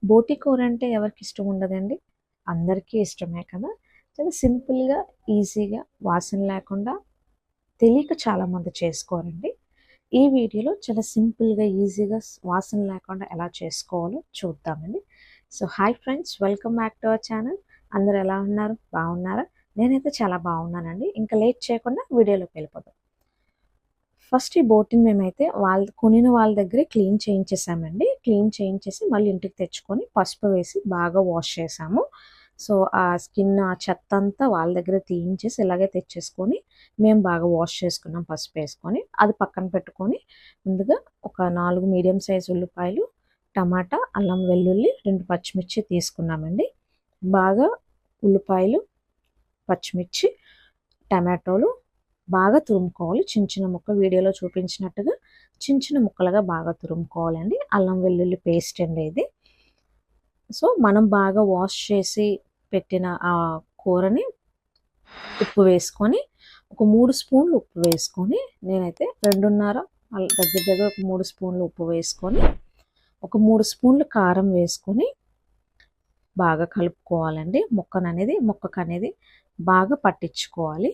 బోటి కూర అంటే ఎవరికి ఇష్టం ఉండదండి? అందరికీ ఇష్టమే కదా! చాలా సింపుల్‌గా, ఈజీగా, వాసన లేకుండా తెలియక చాలామంది చేసుకోరండి. ఈ వీడియోలో చాలా సింపుల్‌గా, ఈజీగా వాసన లేకుండా ఎలా చేసుకోవాలో చూద్దామండి. So, hi friends, welcome back to our channel. అందరూ ఎలా ఉన్నారు? బాగున్నారా? నేనైతే చాలా బాగున్నానండి. ఇంకా లేట్ చేయకుండా వీడియోలోకి వెళ్ళిపోదాం. ఫస్ట్ ఈ బోటిని మేమైతే కొనిన వాళ్ళ దగ్గరే క్లీన్ చేయించేసామండి. క్లీన్ చేయించేసి మళ్ళీ ఇంటికి తెచ్చుకొని పసుపు వేసి బాగా వాష్ చేసాము. సో, ఆ స్కిన్, ఆ చెత్త అంతా వాళ్ళ దగ్గర తీయించేసి ఇలాగే తెచ్చేసుకొని మేము బాగా వాష్ చేసుకున్నాం పసుపు వేసుకొని. అది పక్కన పెట్టుకొని ముందుగా ఒక 4 మీడియం సైజ్ ఉల్లిపాయలు, టమాటా, అల్లం వెల్లుల్లి, 2 పచ్చిమిర్చి తీసుకున్నామండి. బాగా ఉల్లిపాయలు, పచ్చిమిర్చి, టమాటోలు బాగా తురుముకోవాలి. చిన్న చిన్న ముక్క వీడియోలో చూపించినట్టుగా చిన్న చిన్న ముక్కలుగా బాగా తురుముకోవాలండి. అల్లం వెల్లుల్లి పేస్ట్ అండి ఇది. సో, మనం బాగా వాష్ చేసి పెట్టిన ఆ కూరని ఉప్పు వేసుకొని ఒక 3 స్పూన్లు ఉప్పు వేసుకొని, నేనైతే 2.5 దగ్గర దగ్గర ఒక 3 స్పూన్లు ఉప్పు వేసుకొని, ఒక 3 స్పూన్లు కారం వేసుకొని బాగా కలుపుకోవాలండి. ముక్కకనేది బాగా పట్టించుకోవాలి.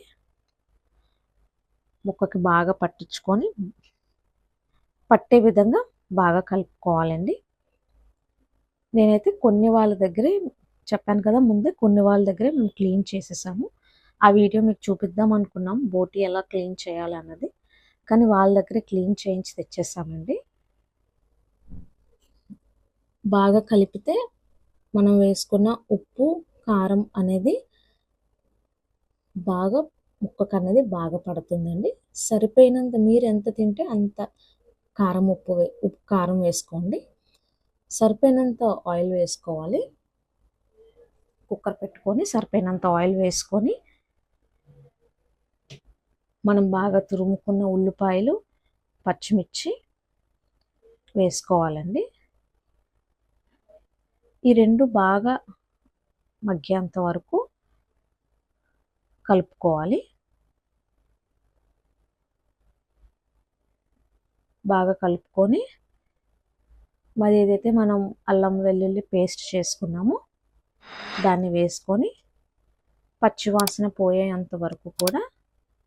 ముక్కకి బాగా పట్టించుకొని పట్టే విధంగా బాగా కలుపుకోవాలండి. నేనైతే కొన్ని వాళ్ళ దగ్గరే చెప్పాను కదా, ముందే కొన్ని వాళ్ళ దగ్గరే మేము క్లీన్ చేసేసాము. ఆ వీడియో మీకు చూపిద్దాం అనుకున్నాం, బోటి ఎలా క్లీన్ చేయాలన్నది. కానీ వాళ్ళ దగ్గరే క్లీన్ చేయించి తెచ్చేసామండి. బాగా కలిపితే మనం వేసుకున్న ఉప్పు, కారం అనేది బాగా ముక్కకనేది బాగా పడుతుందండి. సరిపోయినంత మీరు ఎంత తింటే అంత కారం, కారం వేసుకోండి. సరిపోయినంత ఆయిల్ వేసుకోవాలి. కుక్కర్ పెట్టుకొని సరిపోయినంత ఆయిల్ వేసుకొని మనం బాగా తురుముకున్న ఉల్లిపాయలు, పచ్చిమిర్చి వేసుకోవాలండి. ఈ రెండు బాగా మగ్గేంత వరకు కలుపుకోవాలి. బాగా కలుపుకొని మరి ఏదైతే మనం అల్లం వెల్లుల్లి పేస్ట్ చేసుకున్నామో దాన్ని వేసుకొని పచ్చివాసన పోయేంత వరకు కూడా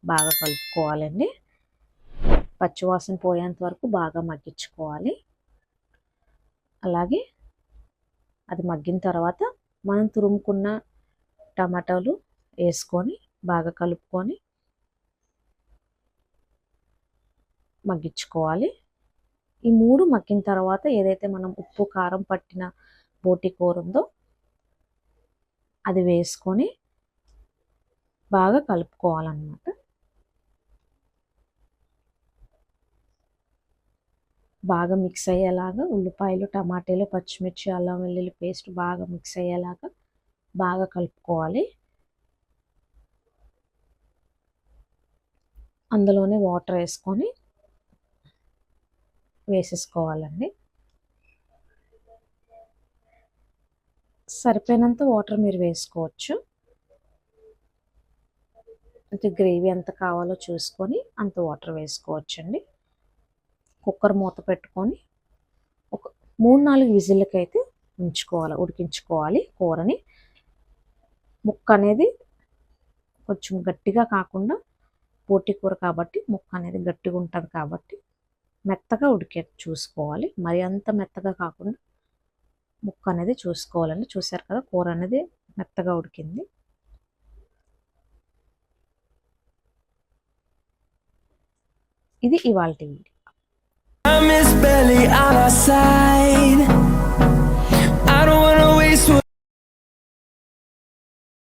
బాగా కలుపుకోవాలండి. పచ్చివాసన పోయేంత వరకు బాగా మగ్గించుకోవాలి. అలాగే అది మగ్గిన తర్వాత మనం తురుముకున్న టమాటాలు వేసుకొని బాగా కలుపుకొని మగ్గించుకోవాలి. ఈ 3 మగ్గిన తర్వాత ఏదైతే మనం ఉప్పు, కారం పట్టిన బోటి కూర ఉందో అది వేసుకొని బాగా కలుపుకోవాలన్నమాట. బాగా మిక్స్ అయ్యేలాగా ఉల్లిపాయలు, టమాటాలు, పచ్చిమిర్చి, అల్లం వెల్లుల్లి పేస్ట్ బాగా మిక్స్ అయ్యేలాగా బాగా కలుపుకోవాలి. అందులోనే వాటర్ వేసేసుకోవాలండి. సరిపోయినంత వాటర్ మీరు వేసుకోవచ్చు. అంటే గ్రేవీ ఎంత కావాలో చూసుకొని అంత వాటర్ వేసుకోవచ్చండి. కుక్కర్ మూత పెట్టుకొని ఒక 3-4 విజిల్లకైతే ఉడికించుకోవాలి కూరని. ముక్క అనేది కొంచెం గట్టిగా కాకుండా, బోటి కూర కాబట్టి ముక్క అనేది గట్టిగా ఉంటుంది కాబట్టి మెత్తగా చూసుకోవాలి. మరి అంత మెత్తగా కాకుండా ముక్క అనేది చూసుకోవాలండి. చూసారు కదా, కూర అనేది మెత్తగా ఉడికింది. ఇది ఇవాల్టి వీడియో.